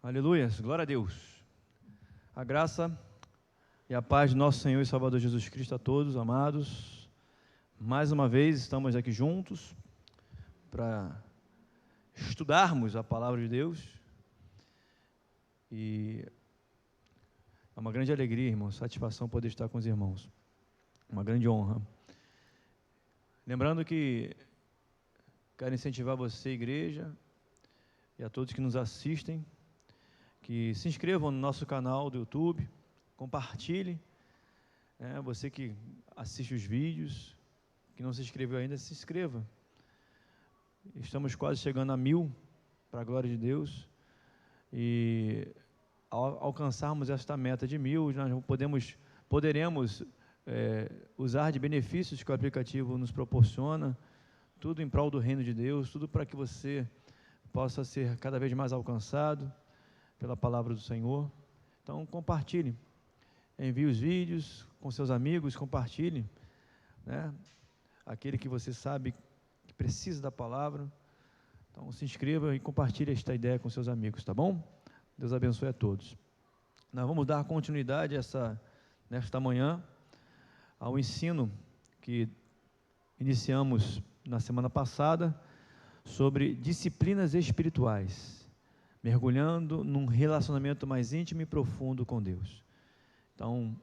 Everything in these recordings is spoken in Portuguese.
Aleluias, glória a Deus. A graça e a paz de nosso Senhor e Salvador Jesus Cristo a todos, amados. Mais uma vez estamos aqui juntos para estudarmos a palavra de Deus. E é uma grande alegria, irmão, satisfação poder estar com os irmãos. Uma grande honra. Lembrando que quero incentivar você, igreja, e a todos que nos assistem, que se inscrevam no nosso canal do YouTube, compartilhe, você que assiste os vídeos, que não se inscreveu ainda, se inscreva. Estamos quase chegando a 1000, para a glória de Deus, e ao alcançarmos esta meta de 1000, nós poderemos usar de benefícios que o aplicativo nos proporciona, tudo em prol do reino de Deus, tudo para que você possa ser cada vez mais alcançado pela palavra do Senhor. Então compartilhe, envie os vídeos com seus amigos, compartilhe, aquele que você sabe que precisa da palavra. Então se inscreva e compartilhe esta ideia com seus amigos, tá bom? Deus abençoe a todos. Nós vamos dar continuidade nesta manhã ao ensino que iniciamos na semana passada sobre disciplinas espirituais, mergulhando num relacionamento mais íntimo e profundo com Deus. Então,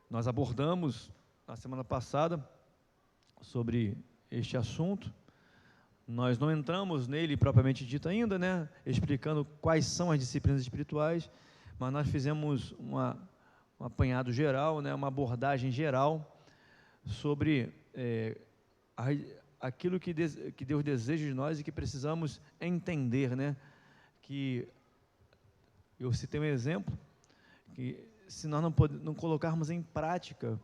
nós abordamos na semana passada sobre este assunto. Nós não entramos nele propriamente dito ainda, explicando quais são as disciplinas espirituais, mas nós fizemos um apanhado geral, uma abordagem geral sobre aquilo que Deus deseja de nós e que precisamos entender, que eu citei um exemplo, que se nós não colocarmos em prática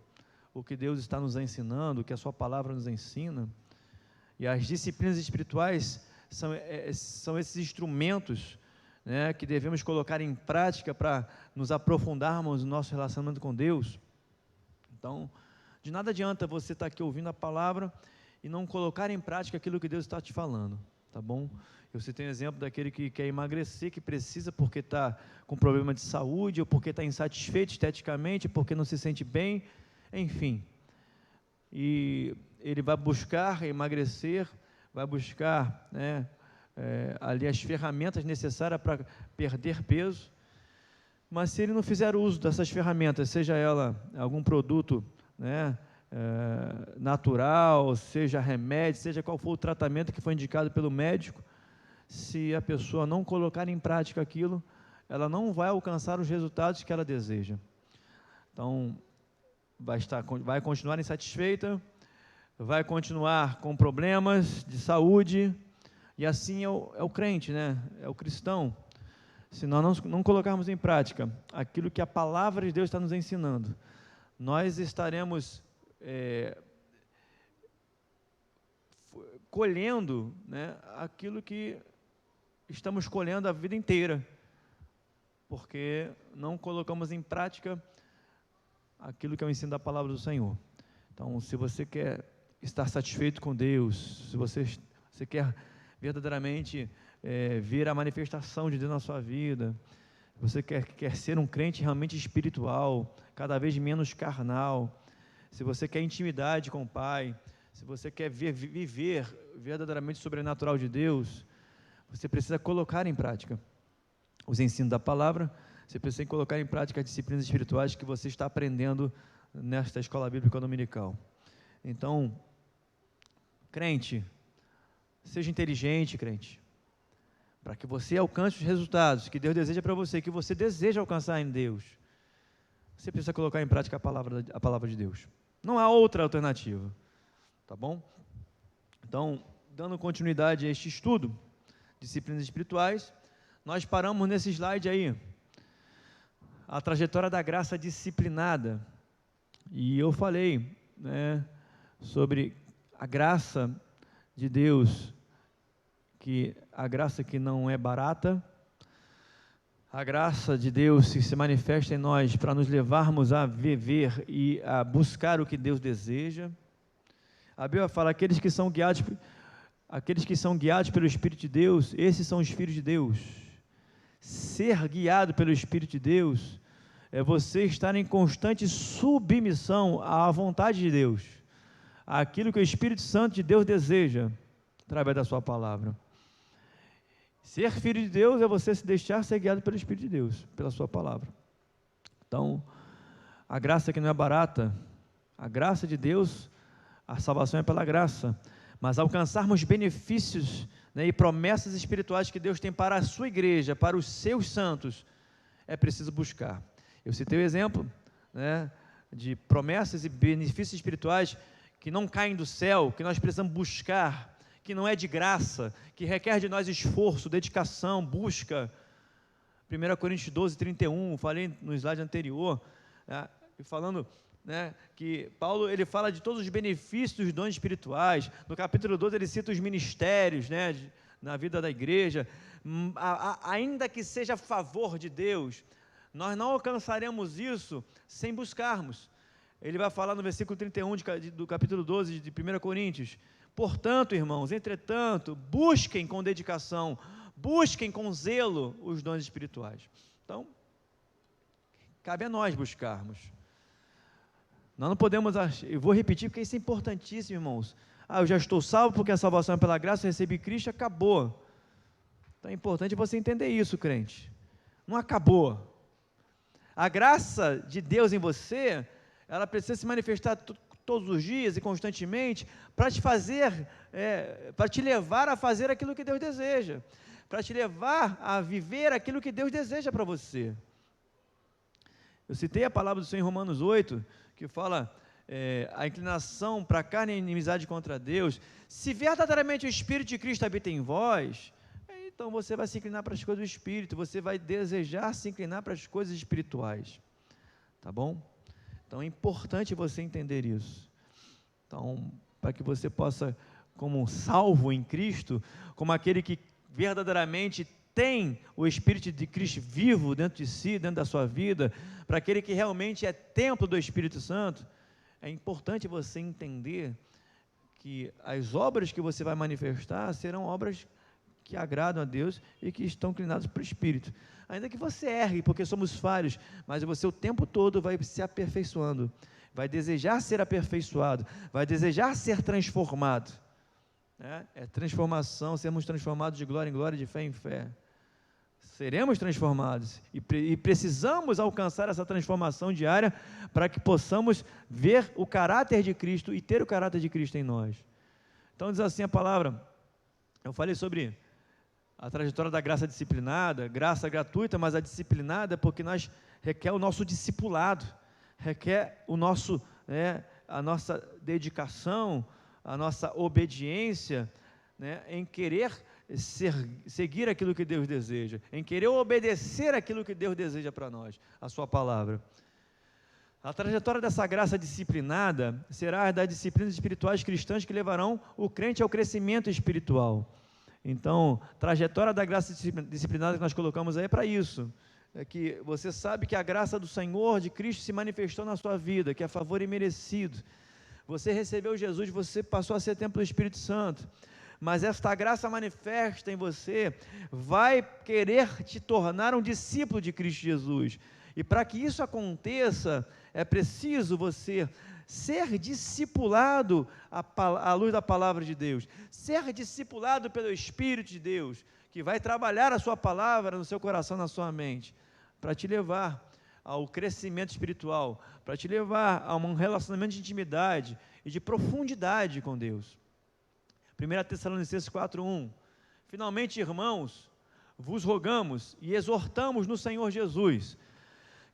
o que Deus está nos ensinando, o que a sua palavra nos ensina, e as disciplinas espirituais são esses instrumentos, que devemos colocar em prática para nos aprofundarmos no nosso relacionamento com Deus. Então, de nada adianta você estar aqui ouvindo a palavra e não colocar em prática aquilo que Deus está te falando, tá bom? Eu citei um exemplo daquele que quer emagrecer, que precisa porque está com problema de saúde, ou porque está insatisfeito esteticamente, porque não se sente bem, enfim. E ele vai buscar emagrecer, vai buscar ali as ferramentas necessárias para perder peso, mas se ele não fizer uso dessas ferramentas, seja ela algum produto natural, seja remédio, seja qual for o tratamento que foi indicado pelo médico, se a pessoa não colocar em prática aquilo, ela não vai alcançar os resultados que ela deseja. Então, vai continuar insatisfeita, vai continuar com problemas de saúde, e assim é o crente, é o cristão. Se nós não colocarmos em prática aquilo que a palavra de Deus está nos ensinando, nós estaremos colhendo aquilo que estamos colhendo a vida inteira, porque não colocamos em prática aquilo que é o ensino da palavra do Senhor. Então, se você quer estar satisfeito com Deus, se você quer verdadeiramente ver a manifestação de Deus na sua vida, você quer ser um crente realmente espiritual, cada vez menos carnal, se você quer intimidade com o Pai, se você quer viver verdadeiramente o sobrenatural de Deus, você precisa colocar em prática os ensinos da palavra, você precisa colocar em prática as disciplinas espirituais que você está aprendendo nesta escola bíblica dominical. Então, crente, seja inteligente, crente, para que você alcance os resultados que Deus deseja para você, que você deseja alcançar em Deus. Você precisa colocar em prática a palavra de Deus. Não há outra alternativa, tá bom? Então, dando continuidade a este estudo, disciplinas espirituais, nós paramos nesse slide aí, a trajetória da graça disciplinada, e eu falei, sobre a graça de Deus, que a graça que não é barata, a graça de Deus que se manifesta em nós para nos levarmos a viver e a buscar o que Deus deseja. A Bíblia fala, aqueles que são guiados pelo Espírito de Deus, esses são os filhos de Deus. Ser guiado pelo Espírito de Deus é você estar em constante submissão à vontade de Deus, àquilo que o Espírito Santo de Deus deseja, através da sua palavra. Ser filho de Deus é você se deixar ser guiado pelo Espírito de Deus, pela sua palavra. Então, a graça que não é barata, a graça de Deus, a salvação é pela graça, mas alcançarmos benefícios, né, e promessas espirituais que Deus tem para a sua igreja, para os seus santos, é preciso buscar. Eu citei o exemplo, né, de promessas e benefícios espirituais que não caem do céu, que nós precisamos buscar, que não é de graça, que requer de nós esforço, dedicação, busca. 1 Coríntios 12, 31, falei no slide anterior, né, falando, né, que Paulo ele fala de todos os benefícios dos dons espirituais. No capítulo 12 ele cita os ministérios, né, na vida da igreja. Ainda que seja a favor de Deus, nós não alcançaremos isso sem buscarmos. Ele vai falar no versículo 31 do capítulo 12 de 1 Coríntios: portanto, irmãos, entretanto, busquem com dedicação, busquem com zelo os dons espirituais. Então, cabe a nós buscarmos. Nós não podemos, eu vou repetir porque isso é importantíssimo, irmãos. Eu já estou salvo porque a salvação é pela graça, eu recebi Cristo, acabou. Então é importante você entender isso, crente. Não acabou. A graça de Deus em você, ela precisa se manifestar todos os dias e constantemente para te fazer, para te levar a fazer aquilo que Deus deseja, para te levar a viver aquilo que Deus deseja para você. Eu citei a palavra do Senhor em Romanos 8, que fala a inclinação para a carne e a inimizade contra Deus. Se verdadeiramente o Espírito de Cristo habita em vós, então você vai se inclinar para as coisas do Espírito, você vai desejar se inclinar para as coisas espirituais, tá bom? Então é importante você entender isso. Então, para que você possa, como salvo em Cristo, como aquele que verdadeiramente tem o Espírito de Cristo vivo dentro de si, dentro da sua vida, para aquele que realmente é templo do Espírito Santo, é importante você entender que as obras que você vai manifestar serão obras que agradam a Deus e que estão inclinadas para o Espírito. Ainda que você erre, porque somos falhos, mas você o tempo todo vai se aperfeiçoando, vai desejar ser aperfeiçoado, vai desejar ser transformado. É transformação, sermos transformados de glória em glória, de fé em fé. Seremos transformados e precisamos alcançar essa transformação diária para que possamos ver o caráter de Cristo e ter o caráter de Cristo em nós. Então diz assim a palavra, eu falei sobre a trajetória da graça disciplinada, graça gratuita, mas a disciplinada porque nós requer o nosso discipulado, requer o nosso, a nossa dedicação, a nossa obediência, em querer seguir aquilo que Deus deseja, em querer obedecer aquilo que Deus deseja para nós, a sua palavra. A trajetória dessa graça disciplinada será das disciplinas espirituais cristãs que levarão o crente ao crescimento espiritual. Então, trajetória da graça disciplinada que nós colocamos aí é para isso, é que você sabe que a graça do Senhor, de Cristo, se manifestou na sua vida, que é favor imerecido. Você recebeu Jesus, você passou a ser templo do Espírito Santo, mas esta graça manifesta em você vai querer te tornar um discípulo de Cristo Jesus, e para que isso aconteça, é preciso você ser discipulado à luz da palavra de Deus, ser discipulado pelo Espírito de Deus, que vai trabalhar a sua palavra no seu coração, na sua mente, para te levar ao crescimento espiritual, para te levar a um relacionamento de intimidade e de profundidade com Deus. 1 Tessalonicenses 4:1, finalmente, irmãos, vos rogamos e exortamos no Senhor Jesus,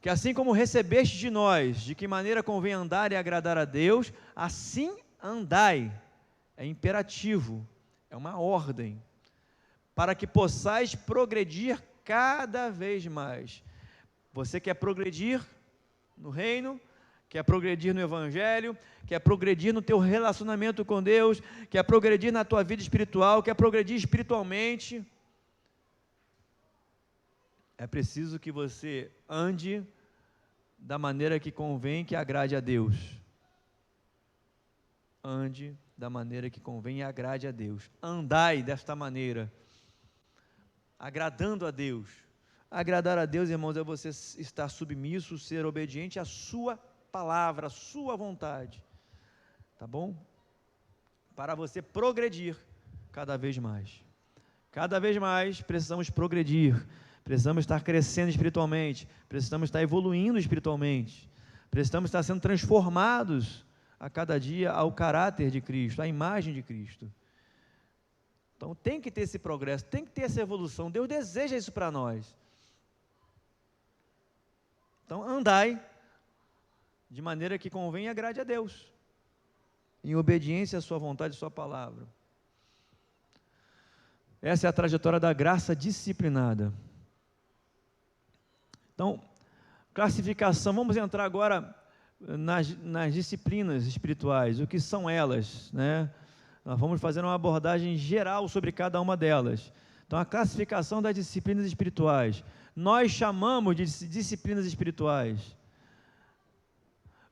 que assim como recebeste de nós, de que maneira convém andar e agradar a Deus, assim andai, é imperativo, é uma ordem, para que possais progredir cada vez mais. Você quer progredir no reino, quer progredir no Evangelho, quer progredir no teu relacionamento com Deus, quer progredir na tua vida espiritual, quer progredir espiritualmente, é preciso que você ande da maneira que convém, que agrade a Deus. Ande da maneira que convém e agrade a Deus. Andai desta maneira, agradando a Deus, Agradar a Deus, irmãos, é você estar submisso, ser obediente à sua palavra, à sua vontade, tá bom? Para você progredir cada vez mais. Cada vez mais precisamos progredir, precisamos estar crescendo espiritualmente, precisamos estar evoluindo espiritualmente, precisamos estar sendo transformados a cada dia ao caráter de Cristo, à imagem de Cristo. Então tem que ter esse progresso, tem que ter essa evolução, Deus deseja isso para nós. Então andai de maneira que convém e agrade a Deus, em obediência à sua vontade e à sua palavra. Essa é a trajetória da graça disciplinada. Então, classificação, vamos entrar agora nas disciplinas espirituais, o que são elas, né? Nós vamos fazer uma abordagem geral sobre cada uma delas. Então, a classificação das disciplinas espirituais, nós chamamos de disciplinas espirituais.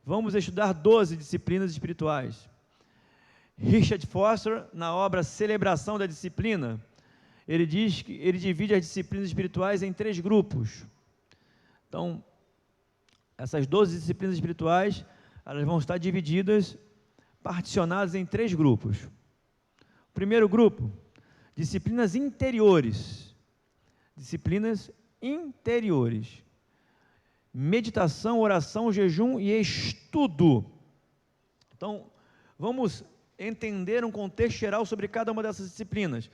Vamos estudar 12 disciplinas espirituais. Richard Foster, na obra Celebração da Disciplina, ele diz que ele divide as disciplinas espirituais em 3 grupos. Então, essas 12 disciplinas espirituais, elas vão estar divididas, particionadas em 3 grupos. O primeiro grupo, disciplinas interiores. Disciplinas interiores. Meditação, oração, jejum e estudo. Então, vamos entender um contexto geral sobre cada uma dessas disciplinas,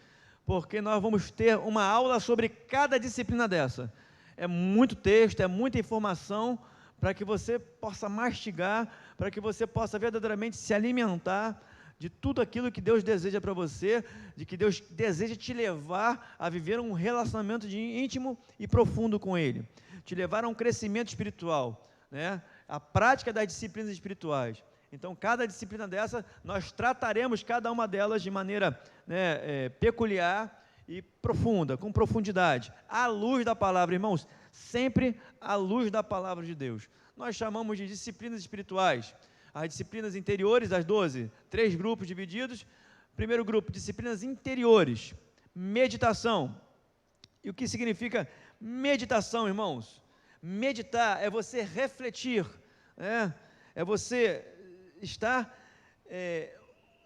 porque nós vamos ter uma aula sobre cada disciplina dessa. É muito texto, é muita informação, para que você possa mastigar, para que você possa verdadeiramente se alimentar de tudo aquilo que Deus deseja para você, de que Deus deseja te levar a viver um relacionamento íntimo e profundo com Ele, te levar a um crescimento espiritual, né? A prática das disciplinas espirituais. Então, cada disciplina dessa, nós trataremos cada uma delas de maneira, né, peculiar e profunda, com profundidade, à luz da palavra, irmãos, sempre à luz da palavra de Deus. Nós chamamos de disciplinas espirituais, as disciplinas interiores, as 12, 3 grupos divididos. Primeiro grupo, disciplinas interiores, meditação. E o que significa meditação, irmãos? Meditar é você refletir, é você estar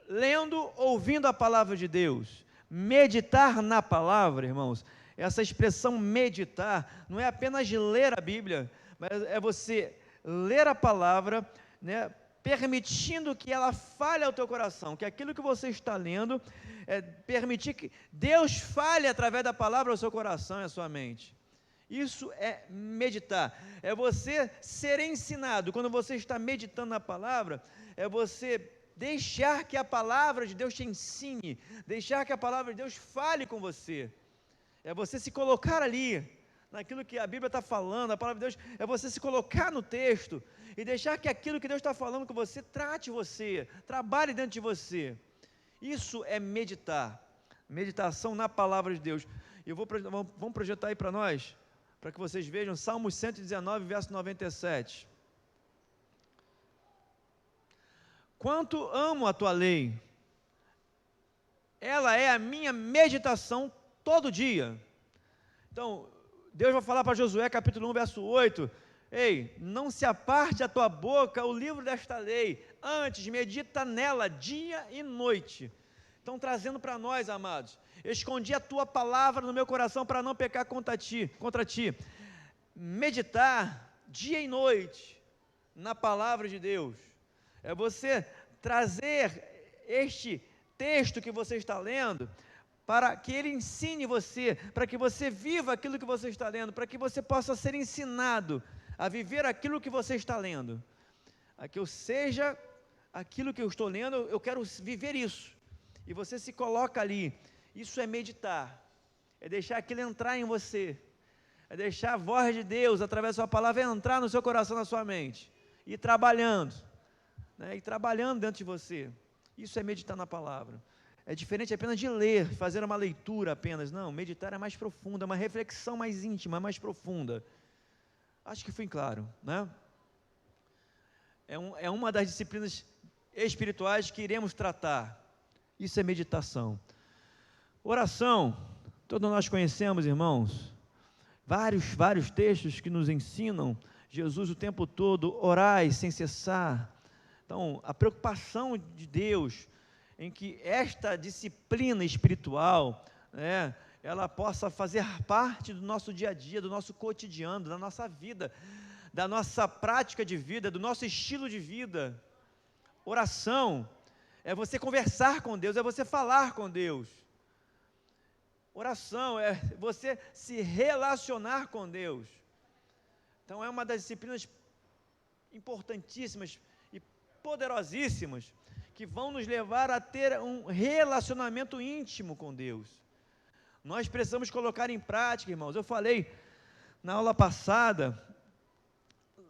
lendo, ouvindo a palavra de Deus. Meditar na palavra, irmãos, essa expressão meditar, não é apenas ler a Bíblia, mas é você ler a palavra, né, permitindo que ela fale ao teu coração, que aquilo que você está lendo, permitir que Deus fale através da palavra ao seu coração e à sua mente. Isso é meditar, é você ser ensinado. Quando você está meditando na palavra, é você deixar que a palavra de Deus te ensine, deixar que a palavra de Deus fale com você, é você se colocar ali, naquilo que a Bíblia está falando, a palavra de Deus, é você se colocar no texto, e deixar que aquilo que Deus está falando com você, trate você, trabalhe dentro de você. Isso é meditar, meditação na palavra de Deus. E vamos projetar aí para nós, para que vocês vejam, Salmos 119, verso 97. Quanto amo a tua lei, ela é a minha meditação todo dia. Então, Deus vai falar para Josué, capítulo 1, verso 8, ei, não se aparte a tua boca o livro desta lei, antes medita nela dia e noite. Então, trazendo para nós, amados, escondi a tua palavra no meu coração para não pecar contra ti. Meditar dia e noite na palavra de Deus. É você trazer este texto que você está lendo, para que ele ensine você, para que você viva aquilo que você está lendo, para que você possa ser ensinado a viver aquilo que você está lendo. A que eu seja aquilo que eu estou lendo, eu quero viver isso. E você se coloca ali. Isso é meditar, é deixar aquilo entrar em você, é deixar a voz de Deus, através da sua palavra, entrar no seu coração, na sua mente, e trabalhando, né, e trabalhando dentro de você. Isso é meditar na palavra. É diferente apenas de ler, fazer uma leitura apenas. Não, meditar é mais profundo, é uma reflexão mais íntima, mais profunda. Acho que fui claro, né? É uma das disciplinas espirituais que iremos tratar. Isso é meditação. Oração, todos nós conhecemos, irmãos. vários textos que nos ensinam, Jesus o tempo todo, orai sem cessar. Então, a preocupação de Deus em que esta disciplina espiritual, né, ela possa fazer parte do nosso dia a dia, do nosso cotidiano, da nossa vida, da nossa prática de vida, do nosso estilo de vida. Oração é você conversar com Deus, é você falar com Deus. Oração é você se relacionar com Deus. Então é uma das disciplinas importantíssimas e poderosíssimas que vão nos levar a ter um relacionamento íntimo com Deus. Nós precisamos colocar em prática, irmãos. Eu falei na aula passada,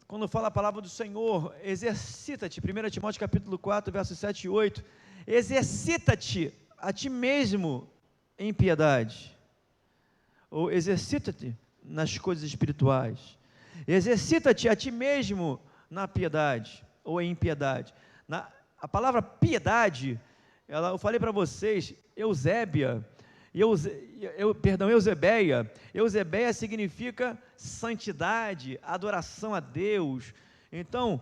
quando fala a palavra do Senhor, exercita-te, 1 Timóteo capítulo 4, versos 7 e 8, exercita-te a ti mesmo em piedade, ou exercita-te nas coisas espirituais, exercita-te a ti mesmo na piedade, ou em piedade. A palavra piedade, eu falei para vocês, Eusébeia significa santidade, adoração a Deus. Então,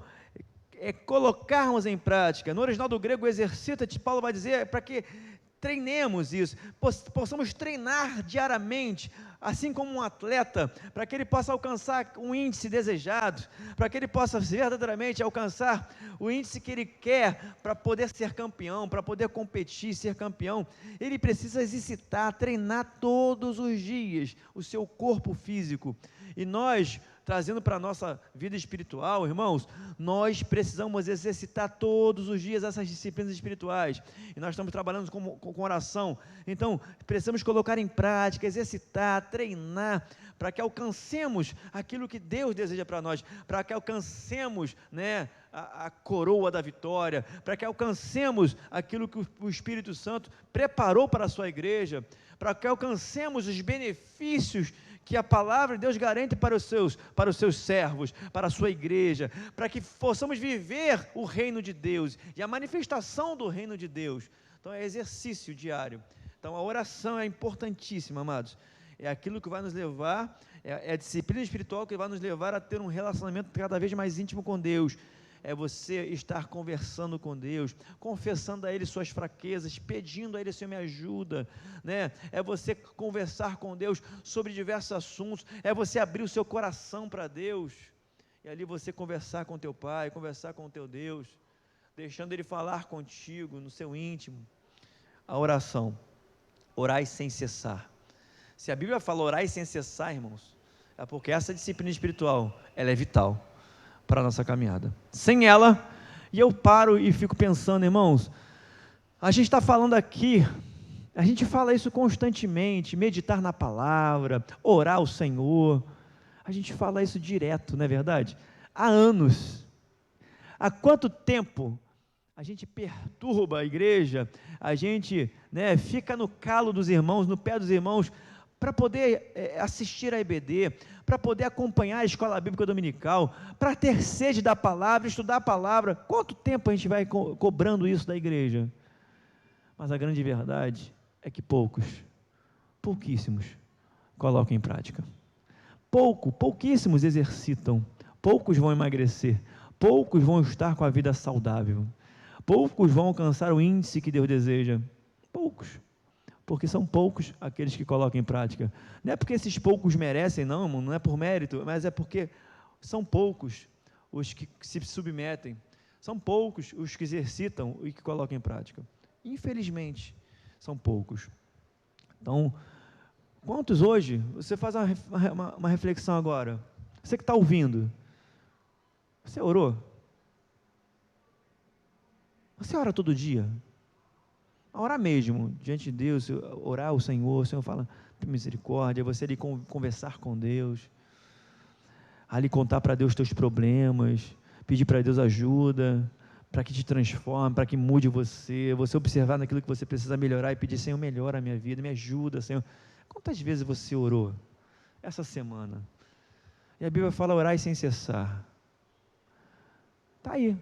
é colocarmos em prática. No original do grego, exercita-te, Paulo vai dizer, para que treinemos isso, possamos treinar diariamente, assim como um atleta, para que ele possa alcançar um índice desejado, para que ele possa verdadeiramente alcançar o índice que ele quer, para poder ser campeão, para poder competir, ser campeão. Ele precisa exercitar, treinar todos os dias o seu corpo físico. E nós, trazendo para a nossa vida espiritual, irmãos, nós precisamos exercitar todos os dias essas disciplinas espirituais, e nós estamos trabalhando com oração, então precisamos colocar em prática, exercitar, treinar, para que alcancemos aquilo que Deus deseja para nós, para que alcancemos, né, a coroa da vitória, para que alcancemos aquilo que o Espírito Santo preparou para a sua igreja, para que alcancemos os benefícios que a palavra de Deus garante para os seus servos, para a sua igreja, para que possamos viver o reino de Deus e a manifestação do reino de Deus. Então é exercício diário. Então a oração é importantíssima, amados. É aquilo que vai nos levar, é a disciplina espiritual que vai nos levar a ter um relacionamento cada vez mais íntimo com Deus. É você estar conversando com Deus, confessando a Ele suas fraquezas, pedindo a Ele, Senhor, me ajuda, né? É você conversar com Deus sobre diversos assuntos, é você abrir o seu coração para Deus, e ali você conversar com teu Pai, conversar com o teu Deus, deixando Ele falar contigo, no seu íntimo. A oração, orai sem cessar. Se a Bíblia fala orai sem cessar, irmãos, é porque essa disciplina espiritual, ela é vital para a nossa caminhada. Sem ela, e eu paro e fico pensando, irmãos, a gente está falando aqui, a gente fala isso constantemente, meditar na palavra, orar ao Senhor, a gente fala isso direto, não é verdade? Há anos. Há quanto tempo a gente perturba a igreja, a gente, né, fica no calo dos irmãos, no pé dos irmãos, para poder assistir a EBD, para poder acompanhar a escola bíblica dominical, para ter sede da palavra, estudar a palavra. Quanto tempo a gente vai cobrando isso da igreja? Mas a grande verdade é que pouquíssimos colocam em prática. Pouquíssimos exercitam, poucos vão emagrecer, poucos vão estar com a vida saudável, poucos vão alcançar o índice que Deus deseja, poucos. Porque são poucos aqueles que colocam em prática. Não é porque esses poucos merecem, não é por mérito, mas é porque são poucos os que se submetem, são poucos os que exercitam e que colocam em prática. Infelizmente, são poucos. Então, quantos hoje, você faz uma reflexão agora, você que está ouvindo, você orou? Você ora todo dia? Orar mesmo, diante de Deus, orar ao Senhor, o Senhor fala, tem misericórdia, você ali conversar com Deus, ali contar para Deus os teus problemas, pedir para Deus ajuda, para que te transforme, para que mude você observar naquilo que você precisa melhorar e pedir, Senhor, melhora a minha vida, me ajuda, Senhor. Quantas vezes você orou essa semana? E a Bíblia fala orar sem cessar. Está aí.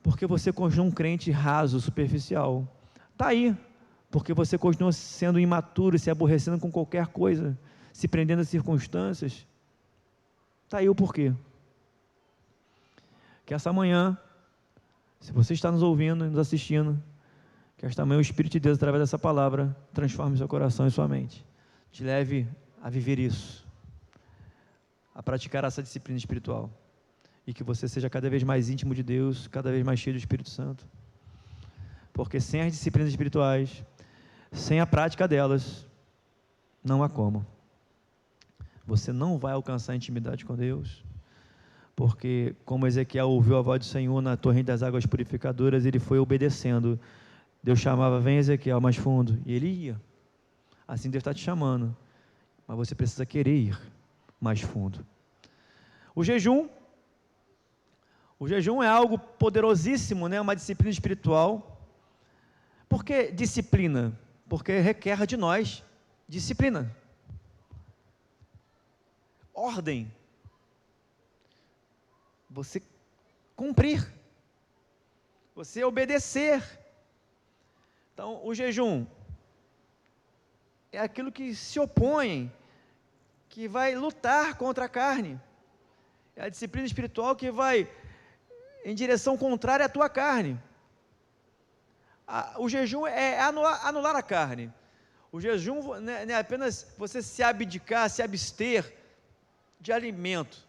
Porque você continua um crente raso, superficial. Está aí, porque você continua sendo imaturo e se aborrecendo com qualquer coisa. se prendendo às circunstâncias. Está aí o porquê. Que essa manhã, se você está nos ouvindo e nos assistindo, que esta manhã o Espírito de Deus, através dessa palavra, transforme seu coração e sua mente. Te leve a viver isso, a praticar essa disciplina espiritual. E que você seja cada vez mais íntimo de Deus, cada vez mais cheio do Espírito Santo. Porque sem as disciplinas espirituais, sem a prática delas, não há como. Você não vai alcançar a intimidade com Deus, porque como Ezequiel ouviu a voz do Senhor na torrente das águas purificadoras, ele foi obedecendo. Deus chamava, vem Ezequiel, mais fundo, e ele ia. Assim Deus está te chamando, mas você precisa querer ir mais fundo. O jejum é algo poderosíssimo, né? Uma disciplina espiritual. Por que disciplina? Porque requer de nós disciplina, ordem, você cumprir, você obedecer. Então, o jejum é aquilo que se opõe, que vai lutar contra a carne. É a disciplina espiritual que vai em direção contrária à tua carne. O jejum é anular a carne. O jejum não é apenas você se abdicar, se abster de alimento.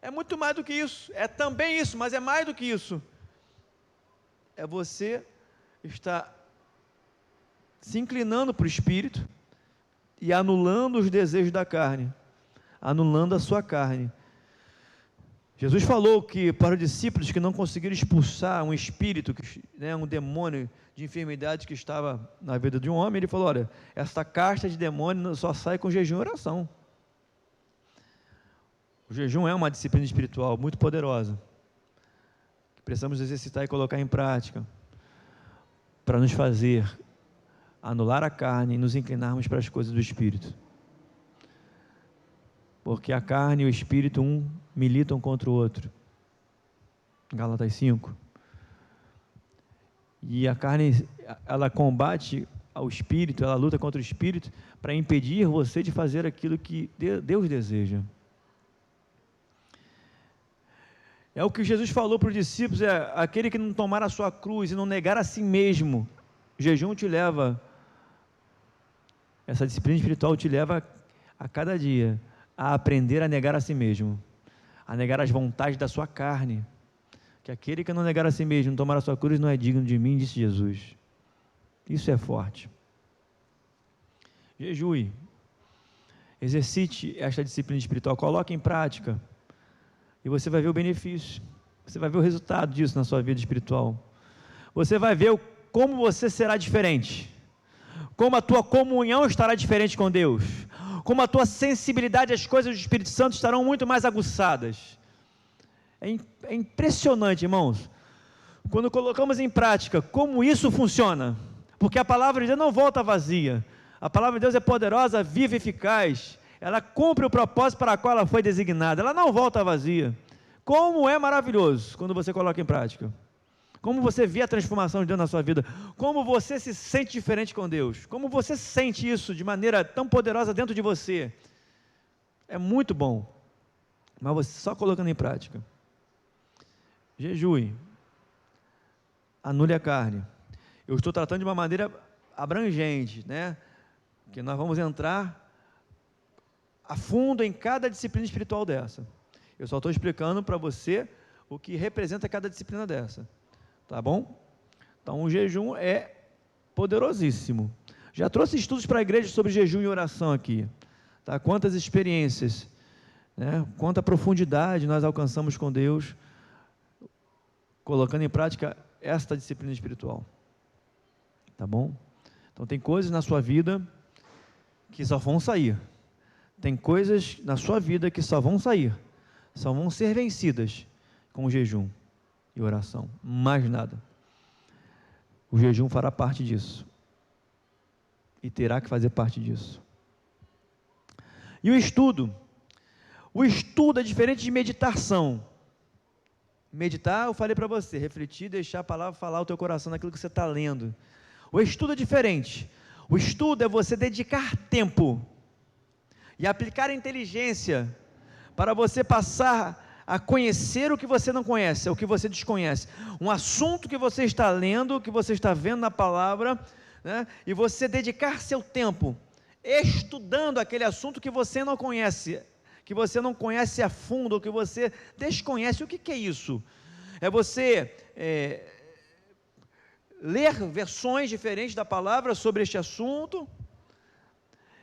É muito mais do que isso. É também isso, mas é mais do que isso. É você estar se inclinando para o Espírito e anulando os desejos da carne, anulando a sua carne. Jesus falou que para os discípulos que não conseguiram expulsar um espírito, um demônio de enfermidade que estava na vida de um homem, ele falou, olha, essa casta de demônio só sai com jejum e oração. O jejum é uma disciplina espiritual muito poderosa, que precisamos exercitar e colocar em prática, para nos fazer anular a carne e nos inclinarmos para as coisas do Espírito. Porque a carne e o Espírito, militam contra o outro. Gálatas 5. E a carne, ela combate ao Espírito, ela luta contra o Espírito, para impedir você de fazer aquilo que Deus deseja. É o que Jesus falou para os discípulos, aquele que não tomar a sua cruz e não negar a si mesmo, o jejum te leva, essa disciplina espiritual te leva a cada dia a aprender a negar a si mesmo, a negar as vontades da sua carne, que aquele que não negar a si mesmo, não tomar a sua cruz, não é digno de mim, disse Jesus. Isso é forte. Jejue, exercite esta disciplina espiritual, coloque em prática, e você vai ver o benefício, você vai ver o resultado disso na sua vida espiritual, você vai ver como você será diferente, como a tua comunhão estará diferente com Deus, como a tua sensibilidade às coisas do Espírito Santo estarão muito mais aguçadas. É impressionante, irmãos, quando colocamos em prática como isso funciona, porque a palavra de Deus não volta vazia, a palavra de Deus é poderosa, viva e eficaz, ela cumpre o propósito para o qual ela foi designada, ela não volta vazia. Como é maravilhoso quando você coloca em prática, como você vê a transformação de Deus na sua vida, como você se sente diferente com Deus, como você sente isso de maneira tão poderosa dentro de você, é muito bom, mas você só colocando em prática. Jejue, anule a carne. Eu estou tratando de uma maneira abrangente, que nós vamos entrar a fundo em cada disciplina espiritual dessa. Eu só estou explicando para você o que representa cada disciplina dessa, tá bom? Então o jejum é poderosíssimo. Já trouxe estudos para a igreja sobre jejum e oração aqui, tá? Quantas experiências, quanta profundidade nós alcançamos com Deus, colocando em prática esta disciplina espiritual, tá bom? Então tem coisas na sua vida que só vão sair, tem coisas na sua vida que só vão sair, só vão ser vencidas com o jejum e oração, mais nada. O jejum fará parte disso, e terá que fazer parte disso. E o estudo é diferente de meditação. Meditar, eu falei para você, refletir, deixar a palavra falar o teu coração naquilo que você está lendo. O estudo é diferente. O estudo é você dedicar tempo e aplicar a inteligência para você passar a conhecer o que você não conhece, o que você desconhece, um assunto que você está lendo, que você está vendo na palavra, né? E você dedicar seu tempo estudando aquele assunto que você não conhece a fundo, ou que você desconhece. O que é isso? É você ler versões diferentes da palavra sobre este assunto,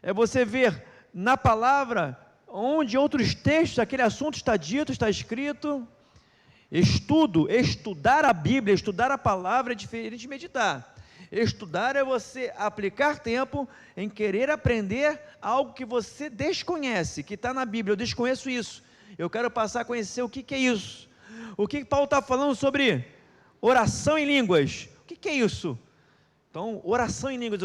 é você ver na palavra onde outros textos aquele assunto está dito, está escrito. Estudar a Bíblia, estudar a palavra é diferente de meditar. Estudar é você aplicar tempo em querer aprender algo que você desconhece, que está na Bíblia. Eu desconheço isso, eu quero passar a conhecer o que é isso. O que Paulo está falando sobre oração em línguas? O que é isso? Então, oração em línguas,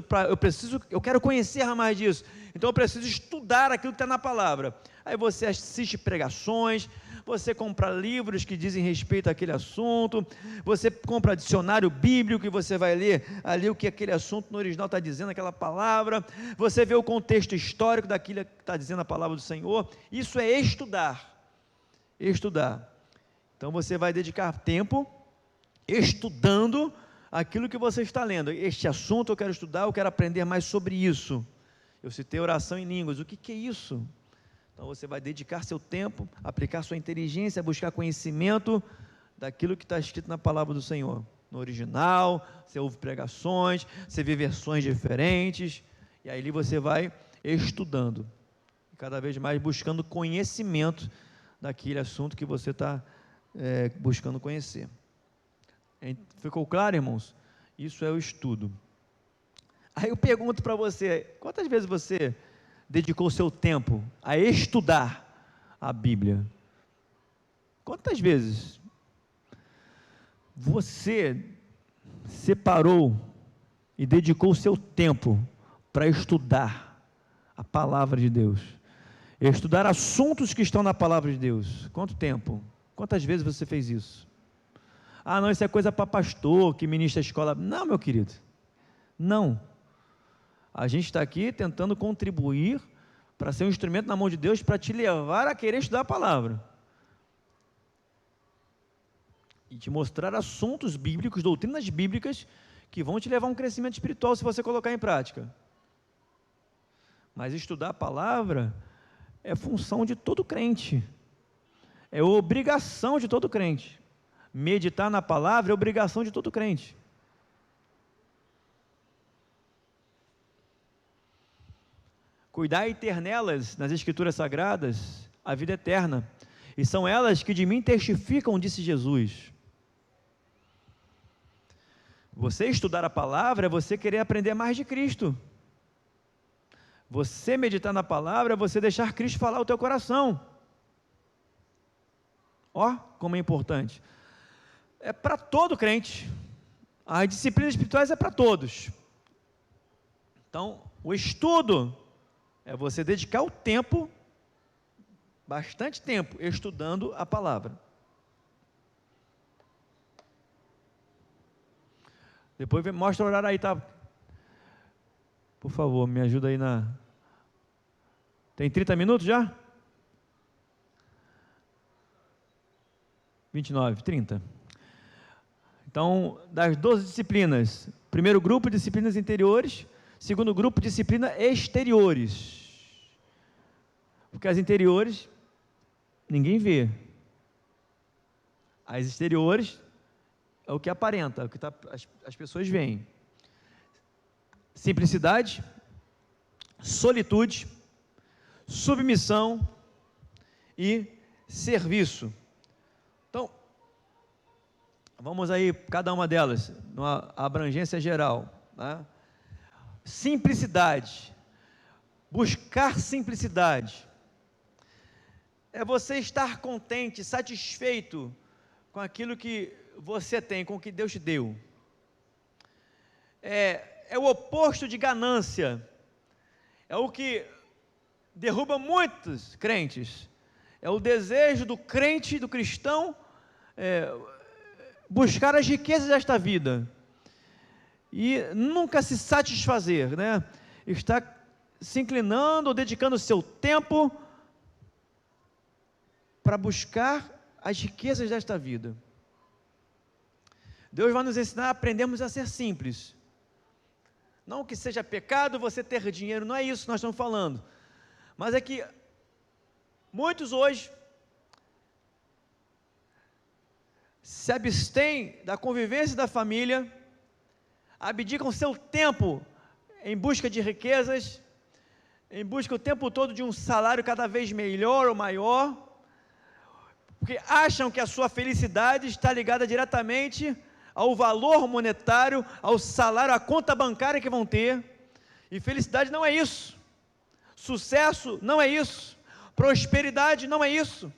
eu quero conhecer mais disso, então eu preciso estudar aquilo que está na palavra. Aí você assiste pregações, você compra livros que dizem respeito àquele assunto, você compra dicionário bíblico e você vai ler ali o que aquele assunto no original está dizendo, aquela palavra, você vê o contexto histórico daquilo que está dizendo a palavra do Senhor. Isso é estudar. Então você vai dedicar tempo estudando aquilo que você está lendo. Este assunto eu quero estudar, eu quero aprender mais sobre isso. Eu citei oração em línguas, o que é isso? Então você vai dedicar seu tempo, aplicar sua inteligência, buscar conhecimento daquilo que está escrito na palavra do Senhor. No original, você ouve pregações, você vê versões diferentes, e aí você vai estudando, cada vez mais buscando conhecimento daquele assunto que você está buscando conhecer. Ficou claro, irmãos? Isso é o estudo. Aí eu pergunto para você, quantas vezes você dedicou seu tempo a estudar a Bíblia? Quantas vezes você separou e dedicou seu tempo para estudar a palavra de Deus? Estudar assuntos que estão na palavra de Deus. Quanto tempo? Quantas vezes você fez isso? Ah, não, isso é coisa para pastor, que ministra a escola. Não, meu querido, não. A gente está aqui tentando contribuir para ser um instrumento na mão de Deus, para te levar a querer estudar a palavra. E te mostrar assuntos bíblicos, doutrinas bíblicas, que vão te levar a um crescimento espiritual, se você colocar em prática. Mas estudar a palavra é função de todo crente. É obrigação de todo crente. Meditar na palavra é obrigação de todo crente. Cuidar e ter nelas, nas Escrituras Sagradas, a vida eterna. E são elas que de mim testificam, disse Jesus. Você estudar a palavra é você querer aprender mais de Cristo. Você meditar na palavra é você deixar Cristo falar o teu coração. Ó, como é importante. É para todo crente. As disciplinas espirituais é para todos. Então, o estudo é você dedicar o tempo, bastante tempo, estudando a palavra. Depois mostra o horário aí, tá? Por favor, me ajuda aí na... Tem 30 minutos já? 29, 30. Então, das 12 disciplinas, primeiro grupo, disciplinas interiores, segundo grupo, disciplinas exteriores. Porque as interiores, ninguém vê. As exteriores, é o que aparenta, é o que as pessoas veem. Simplicidade, solitude, submissão e serviço. Então, vamos aí, cada uma delas, numa abrangência geral, né? Simplicidade, buscar simplicidade, é você estar contente, satisfeito com aquilo que você tem, com o que Deus te deu. É o oposto de ganância, é o que derruba muitos crentes, é o desejo do crente, do cristão, buscar as riquezas desta vida, e nunca se satisfazer, né? Está se inclinando ou dedicando o seu tempo para buscar as riquezas desta vida. Deus vai nos ensinar a aprendermos a ser simples. Não que seja pecado você ter dinheiro, não é isso que nós estamos falando. Mas é que muitos hoje se abstêm da convivência da família, abdicam seu tempo em busca de riquezas, em busca o tempo todo de um salário cada vez melhor ou maior, porque acham que a sua felicidade está ligada diretamente ao valor monetário, ao salário, à conta bancária que vão ter, e felicidade não é isso, sucesso não é isso, prosperidade não é isso,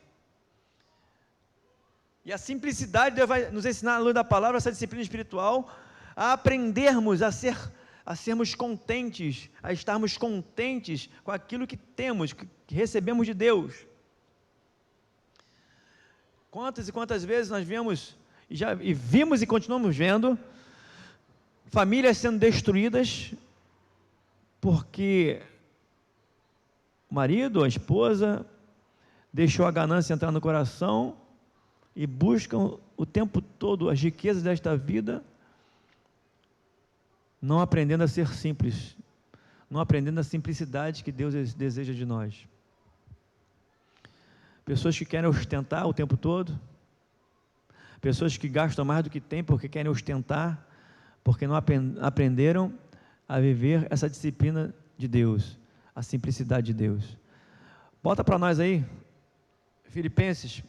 e a simplicidade, Deus vai nos ensinar à luz da palavra, essa disciplina espiritual, a aprendermos a sermos contentes, a estarmos contentes com aquilo que temos, que recebemos de Deus. Quantas e quantas vezes nós vimos e continuamos vendo famílias sendo destruídas porque o marido, a esposa deixou a ganância entrar no coração e buscam o tempo todo as riquezas desta vida, não aprendendo a ser simples, não aprendendo a simplicidade que Deus deseja de nós. Pessoas que querem ostentar o tempo todo, pessoas que gastam mais do que têm porque querem ostentar, porque não aprenderam a viver essa disciplina de Deus, a simplicidade de Deus. Bota para nós aí, Filipenses,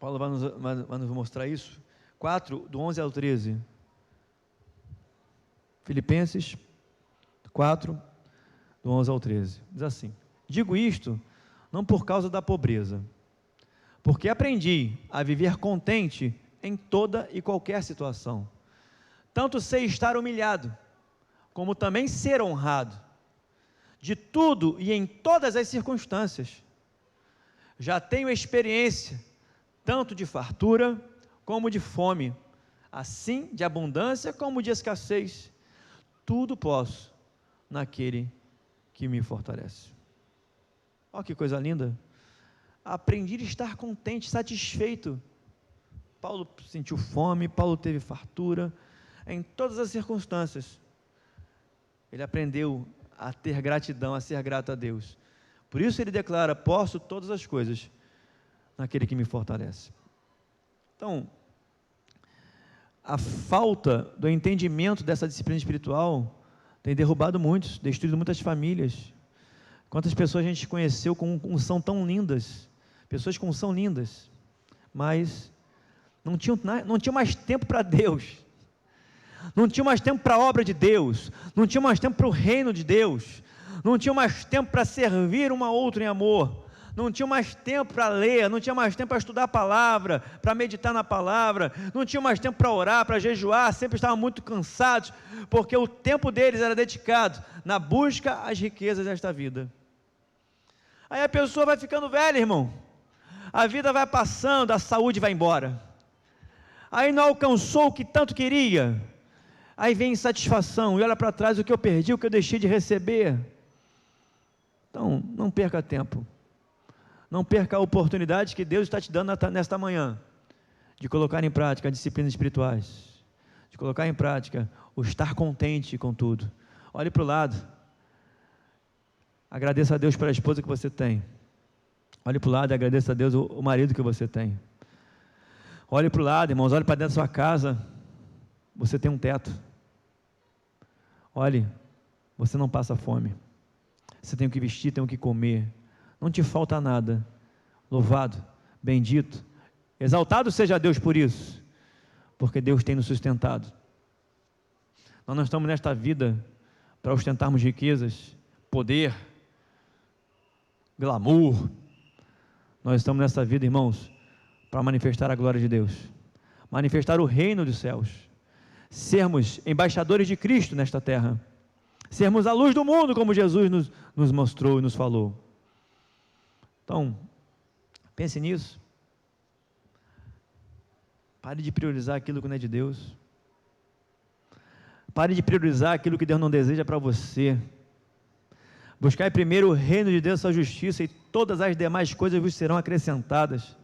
Paulo vai nos mostrar isso, 4, do 11 ao 13. Filipenses 4, do 11 ao 13, diz assim: digo isto não por causa da pobreza, porque aprendi a viver contente em toda e qualquer situação, tanto sei estar humilhado, como também ser honrado, de tudo e em todas as circunstâncias. Já tenho experiência, tanto de fartura como de fome, assim de abundância como de escassez. Tudo posso naquele que me fortalece. Olha que coisa linda. Aprendi a estar contente, satisfeito. Paulo sentiu fome, Paulo teve fartura, em todas as circunstâncias. Ele aprendeu a ter gratidão, a ser grato a Deus. Por isso ele declara: posso todas as coisas naquele que me fortalece. Então, a falta do entendimento dessa disciplina espiritual tem derrubado muitos, destruído muitas famílias. Quantas pessoas a gente conheceu com unção tão lindas, pessoas com unção lindas, mas não tinham mais tempo para Deus, não tinham mais tempo para a obra de Deus, não tinham mais tempo para o reino de Deus, não tinham mais tempo para servir uma outra em amor, não tinham mais tempo para ler, não tinham mais tempo para estudar a palavra, para meditar na palavra, não tinham mais tempo para orar, para jejuar, sempre estavam muito cansados, porque o tempo deles era dedicado na busca às riquezas desta vida. Aí a pessoa vai ficando velha, irmão, a vida vai passando, a saúde vai embora, aí não alcançou o que tanto queria, aí vem insatisfação, e olha para trás o que eu perdi, o que eu deixei de receber. Então, não perca tempo, não perca a oportunidade que Deus está te dando nesta manhã, de colocar em prática as disciplinas espirituais, de colocar em prática o estar contente com tudo. Olhe para o lado, agradeça a Deus pela esposa que você tem, olhe para o lado e agradeça a Deus o marido que você tem. Olhe para o lado, irmãos, olhe para dentro da sua casa, você tem um teto. Olhe, você não passa fome, você tem o que vestir, tem o que comer, não te falta nada. Louvado, bendito, exaltado seja Deus por isso, porque Deus tem nos sustentado. Nós não estamos nesta vida para ostentarmos riquezas, poder, glamour. Nós estamos nessa vida, irmãos, para manifestar a glória de Deus, manifestar o reino dos céus, sermos embaixadores de Cristo nesta terra, sermos a luz do mundo, como Jesus nos mostrou e nos falou. Então, pense nisso, pare de priorizar aquilo que não é de Deus, pare de priorizar aquilo que Deus não deseja para você, Buscai primeiro o reino de Deus, sua justiça, e todas as demais coisas vos serão acrescentadas.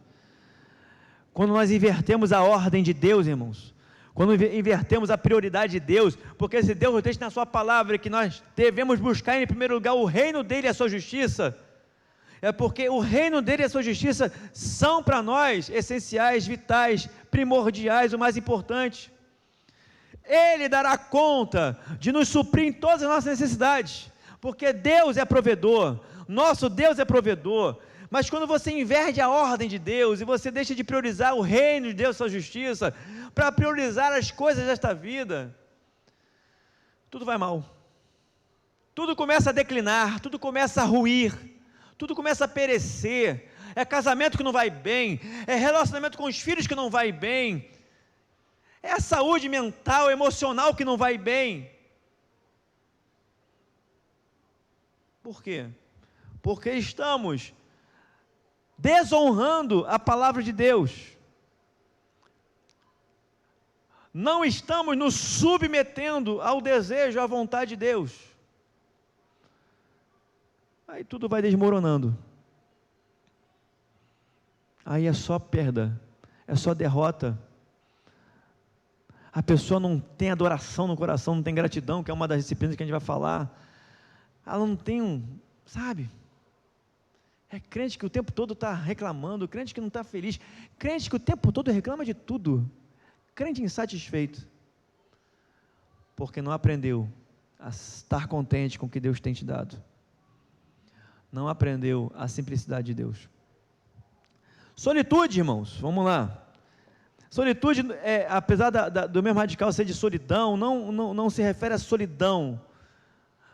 Quando nós invertemos a ordem de Deus, irmãos, quando invertemos a prioridade de Deus, porque se Deus nos deixa na sua palavra que nós devemos buscar em primeiro lugar o reino dele e a sua justiça, é porque o reino dele e a sua justiça são para nós essenciais, vitais, primordiais, o mais importante. Ele dará conta de nos suprir em todas as nossas necessidades, porque Deus é provedor, nosso Deus é provedor. Mas quando você inverte a ordem de Deus e você deixa de priorizar o reino de Deus, sua justiça, para priorizar as coisas desta vida, tudo vai mal, tudo começa a declinar, tudo começa a ruir, tudo começa a perecer. É casamento que não vai bem, é relacionamento com os filhos que não vai bem, é a saúde mental, emocional que não vai bem. Por quê? Porque estamos desonrando a palavra de Deus, não estamos nos submetendo ao desejo, à vontade de Deus. Aí tudo vai desmoronando, aí é só perda, é só derrota. A pessoa não tem adoração no coração, não tem gratidão, que é uma das disciplinas que a gente vai falar. Ela não tem sabe? É crente que o tempo todo está reclamando, crente que não está feliz, crente que o tempo todo reclama de tudo, crente insatisfeito, porque não aprendeu a estar contente com o que Deus tem te dado, não aprendeu a simplicidade de Deus. Solitude, irmãos, vamos lá. Solitude, apesar do mesmo radical ser de solidão, não se refere a solidão,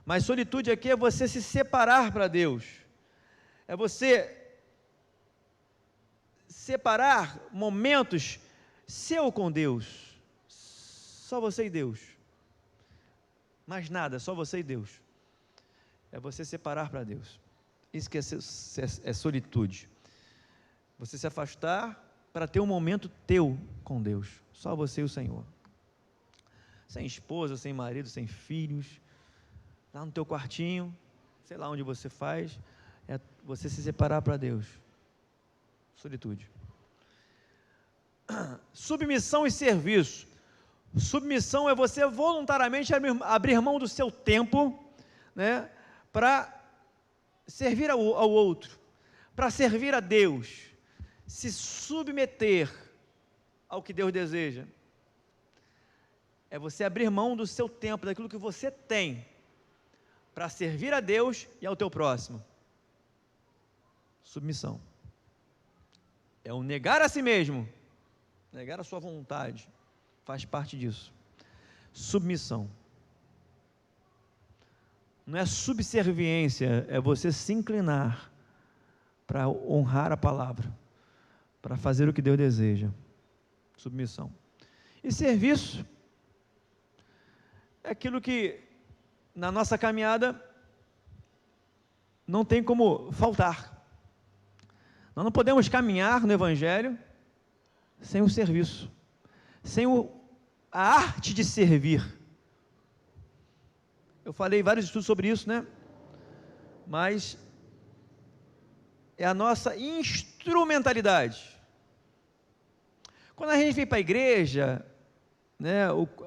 mas solitude aqui é você se separar para Deus, é você separar momentos seu com Deus, só você e Deus, mais nada, só você e Deus, é você separar para Deus. Isso que é solitude, você se afastar para ter um momento teu com Deus, só você e o Senhor, sem esposa, sem marido, sem filhos, lá no teu quartinho, sei lá onde você faz, é você se separar para Deus. Solitude. Submissão e serviço. Submissão é você voluntariamente abrir mão do seu tempo, né, para servir ao outro, para servir a Deus, se submeter ao que Deus deseja. É você abrir mão do seu tempo, daquilo que você tem, para servir a Deus e ao teu próximo. Submissão é o negar a si mesmo, negar a sua vontade, faz parte disso. Submissão não é subserviência, é você se inclinar para honrar a palavra, para fazer o que Deus deseja. Submissão. E serviço é aquilo que na nossa caminhada não tem como faltar. Nós não podemos caminhar no Evangelho sem o serviço, sem a arte de servir. Eu falei vários estudos sobre isso, né? Mas é a nossa instrumentalidade. Quando a gente vem para a igreja, né?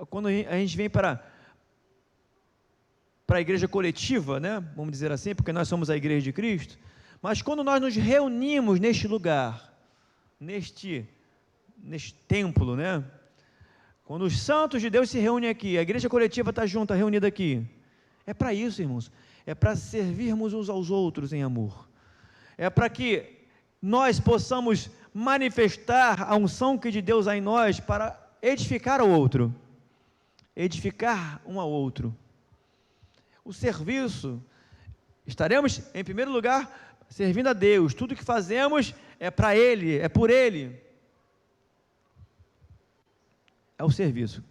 Quando a gente vem para a igreja coletiva, né? Vamos dizer assim, porque nós somos a igreja de Cristo. Mas quando nós nos reunimos neste lugar, neste templo, né? Quando os santos de Deus se reúnem aqui, a igreja coletiva está junta, reunida aqui, é para isso, irmãos, é para servirmos uns aos outros em amor, é para que nós possamos manifestar a unção que de Deus há em nós para edificar o outro, edificar um ao outro. O serviço, estaremos em primeiro lugar servindo a Deus, tudo que fazemos é para Ele, é por Ele, é o serviço.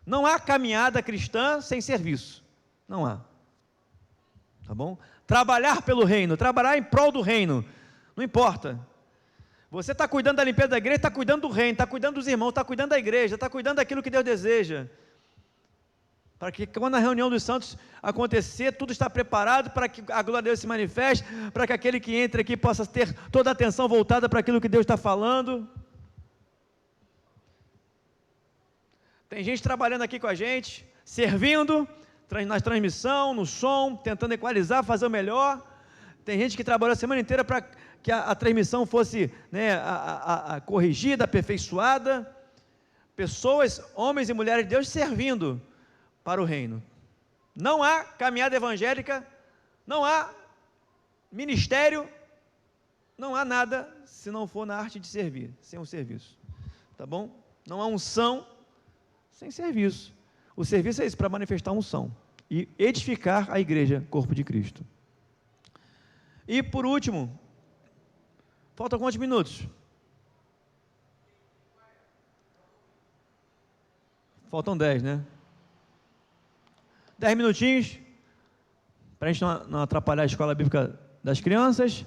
Não há caminhada cristã sem serviço, não há, tá bom? Trabalhar pelo reino, trabalhar em prol do reino, não importa, você está cuidando da limpeza da igreja, está cuidando do reino, está cuidando dos irmãos, está cuidando da igreja, está cuidando daquilo que Deus deseja, para que quando a reunião dos santos acontecer, tudo está preparado para que a glória de Deus se manifeste, para que aquele que entre aqui possa ter toda a atenção voltada para aquilo que Deus está falando. Tem gente trabalhando aqui com a gente, servindo, na transmissão, no som, tentando equalizar, fazer o melhor. Tem gente que trabalhou a semana inteira para que a transmissão fosse, né, corrigida, aperfeiçoada. Pessoas, homens e mulheres de Deus servindo para o reino. Não há caminhada evangélica, não há ministério, não há nada se não for na arte de servir, sem o serviço, tá bom? Não há unção sem serviço. O serviço é isso, para manifestar a unção e edificar a igreja, corpo de Cristo. E por último, faltam quantos minutos? Faltam 10, né? 10 minutinhos, para a gente não atrapalhar a escola bíblica das crianças.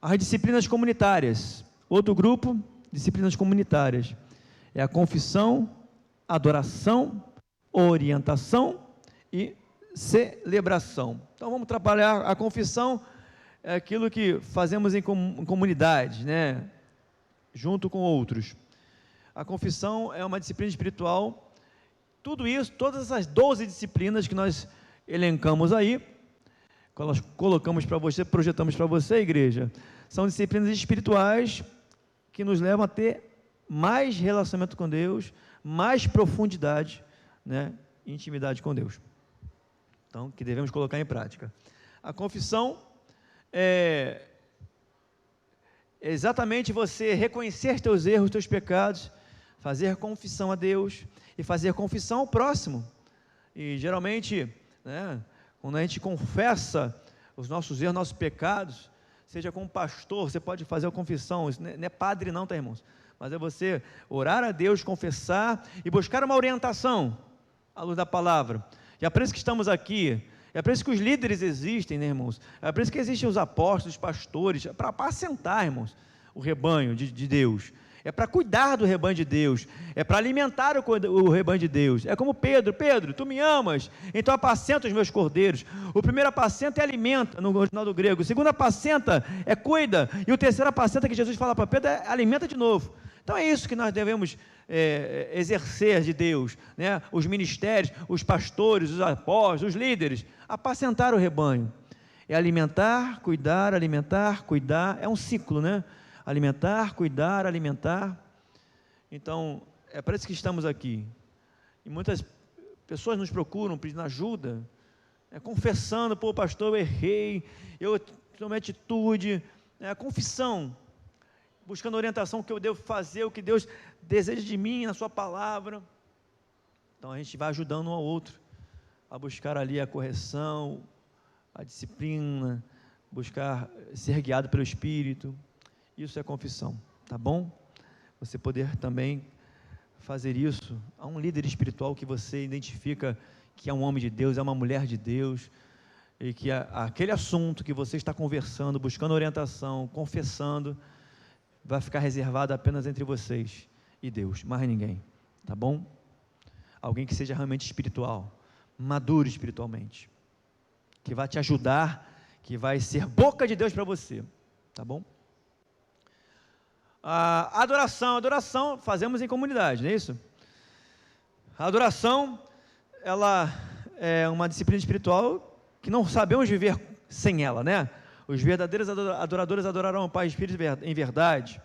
As disciplinas comunitárias. Outro grupo, disciplinas comunitárias. É a confissão, adoração, orientação e celebração. Então vamos trabalhar a confissão, é aquilo que fazemos em comunidade, né? Junto com outros. A confissão é uma disciplina espiritual. Tudo isso, todas essas 12 disciplinas que nós elencamos aí, que nós colocamos para você, projetamos para você, igreja, são disciplinas espirituais que nos levam a ter mais relacionamento com Deus, mais profundidade, né, intimidade com Deus. Então, que devemos colocar em prática. A confissão é exatamente você reconhecer teus erros, teus pecados, fazer confissão a Deus e fazer confissão ao próximo. E geralmente, né, quando a gente confessa os nossos erros, nossos pecados, seja com um pastor, você pode fazer a confissão, isso não é padre não, tá, irmãos? Mas é você orar a Deus, confessar e buscar uma orientação à luz da palavra. E é por isso que estamos aqui, é por isso que os líderes existem, né, irmãos? É por isso que existem os apóstolos, os pastores, para apacentar, irmãos, o rebanho de Deus. É para cuidar do rebanho de Deus, é para alimentar o rebanho de Deus. É como Pedro, tu me amas, então apacenta os meus cordeiros. O primeiro apacenta é alimenta, no original do grego. O segundo apacenta é cuida, e o terceiro apacenta, que Jesus fala para Pedro, é alimenta de novo. Então é isso que nós devemos exercer de Deus, né? Os ministérios, os pastores, os apóstolos, os líderes, apacentar o rebanho. É alimentar, cuidar, é um ciclo, né? Alimentar, cuidar, alimentar. Então, é para isso que estamos aqui. E muitas pessoas nos procuram pedindo ajuda, confessando, pô, pastor, eu errei, eu tomei atitude, a confissão, buscando orientação, o que eu devo fazer, o que Deus deseja de mim, na sua palavra. Então, a gente vai ajudando um ao outro, a buscar ali a correção, a disciplina, buscar ser guiado pelo Espírito. Isso é confissão, tá bom? Você poder também fazer isso a um líder espiritual que você identifica que é um homem de Deus, é uma mulher de Deus, e que aquele assunto que você está conversando, buscando orientação, confessando, vai ficar reservado apenas entre vocês e Deus, mais ninguém, tá bom? Alguém que seja realmente espiritual, maduro espiritualmente, que vai te ajudar, que vai ser boca de Deus para você, tá bom? A adoração fazemos em comunidade, não é isso? A adoração, ela é uma disciplina espiritual que não sabemos viver sem ela, né? Os verdadeiros adoradores adorarão o Pai e o Espírito em verdade.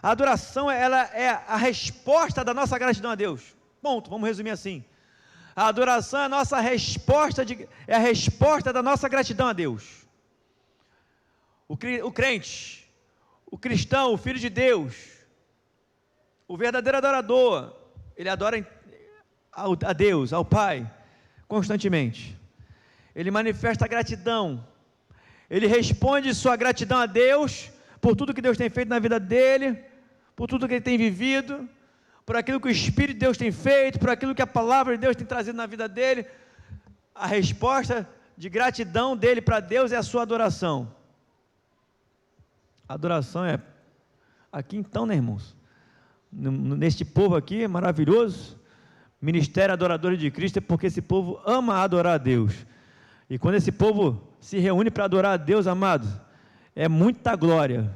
A adoração, ela é a resposta da nossa gratidão a Deus. Ponto, vamos resumir assim. A adoração é a nossa resposta, é a resposta da nossa gratidão a Deus. O crente, o cristão, o filho de Deus, o verdadeiro adorador, ele adora a Deus, ao Pai, constantemente. Ele manifesta gratidão, ele responde sua gratidão a Deus, por tudo que Deus tem feito na vida dele, por tudo que ele tem vivido, por aquilo que o Espírito de Deus tem feito, por aquilo que a palavra de Deus tem trazido na vida dele. A resposta de gratidão dele para Deus é a sua adoração. Adoração é aqui então, né, irmãos? Neste povo aqui, maravilhoso, ministério adorador de Cristo, é porque esse povo ama adorar a Deus. E quando esse povo se reúne para adorar a Deus, amados, é muita glória.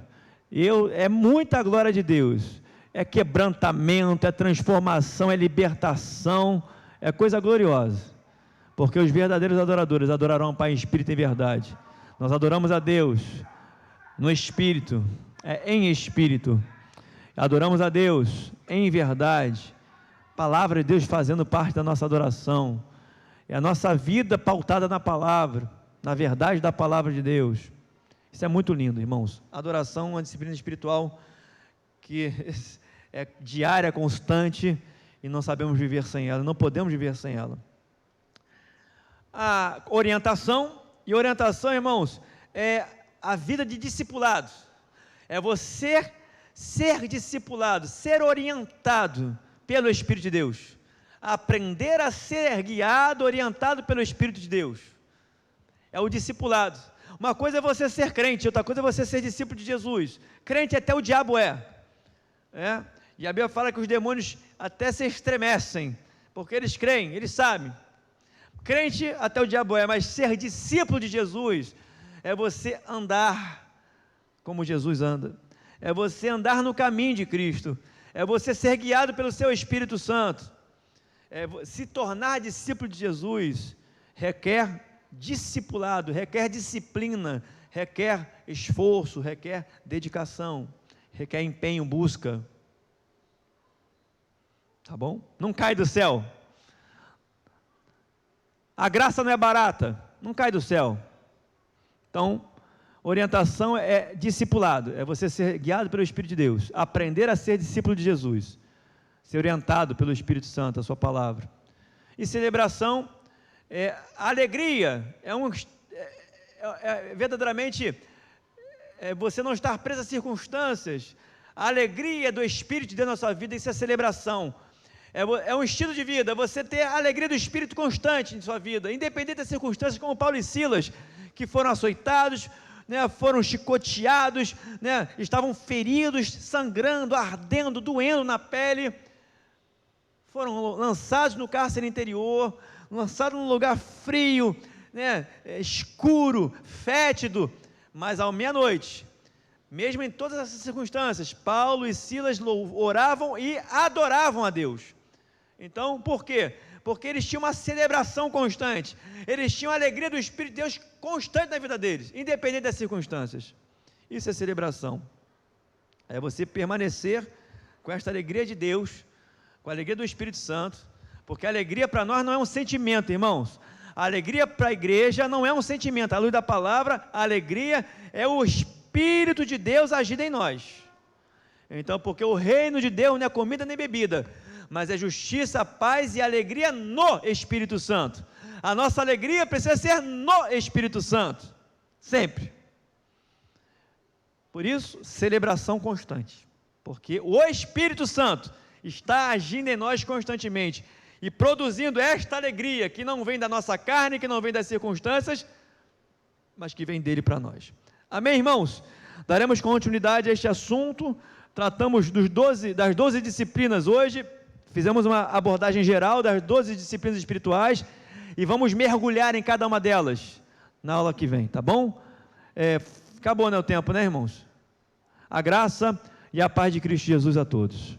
É muita glória de Deus. É quebrantamento, é transformação, é libertação, é coisa gloriosa. Porque os verdadeiros adoradores adorarão o Pai em espírito e em verdade. Nós adoramos a Deus no espírito, em espírito. Adoramos a Deus em verdade. Palavra de Deus fazendo parte da nossa adoração. É a nossa vida pautada na palavra, na verdade da palavra de Deus. Isso é muito lindo, irmãos. Adoração é uma disciplina espiritual que é diária, constante, e não sabemos viver sem ela, não podemos viver sem ela. A orientação, irmãos, é a vida de discipulados. É você ser discipulado, ser orientado pelo Espírito de Deus. Aprender a ser guiado, orientado pelo Espírito de Deus. É o discipulado. Uma coisa é você ser crente, outra coisa é você ser discípulo de Jesus. Crente até o diabo é. E a Bíblia fala que os demônios até se estremecem, porque eles creem, eles sabem. Crente até o diabo é, mas ser discípulo de Jesus é você andar como Jesus anda. É você andar no caminho de Cristo. É você ser guiado pelo seu Espírito Santo. Se tornar discípulo de Jesus requer discipulado, requer disciplina, requer esforço, requer dedicação, requer empenho, busca. Tá bom? Não cai do céu. A graça não é barata, não cai do céu. Então, orientação é discipulado, é você ser guiado pelo Espírito de Deus, aprender a ser discípulo de Jesus, ser orientado pelo Espírito Santo, a sua palavra. E celebração, alegria, verdadeiramente, você não estar preso às circunstâncias. A alegria do Espírito de Deus na sua vida, isso é celebração. É um estilo de vida, você ter a alegria do Espírito constante em sua vida, independente das circunstâncias, como Paulo e Silas, que foram açoitados, foram chicoteados, estavam feridos, sangrando, ardendo, doendo na pele, foram lançados no cárcere interior, lançados num lugar frio, escuro, fétido, mas à meia-noite, mesmo em todas essas circunstâncias, Paulo e Silas oravam e adoravam a Deus. Então, por quê? Porque eles tinham uma celebração constante, eles tinham a alegria do Espírito de Deus constante na vida deles, independente das circunstâncias. Isso é celebração, é você permanecer com esta alegria de Deus, com a alegria do Espírito Santo, porque a alegria para nós não é um sentimento, irmãos. A alegria para a igreja não é um sentimento, à luz da palavra, a alegria é o Espírito de Deus agindo em nós. Então, porque o reino de Deus não é comida nem bebida, mas é justiça, paz e alegria no Espírito Santo. A nossa alegria precisa ser no Espírito Santo, sempre. Por isso, celebração constante, porque o Espírito Santo está agindo em nós constantemente, e produzindo esta alegria, que não vem da nossa carne, que não vem das circunstâncias, mas que vem dele para nós. Amém, irmãos? Daremos continuidade a este assunto. Tratamos das 12 disciplinas hoje, fizemos uma abordagem geral das 12 disciplinas espirituais, e vamos mergulhar em cada uma delas, na aula que vem, tá bom? Acabou, né, o tempo, né, irmãos? A graça e a paz de Cristo Jesus a todos.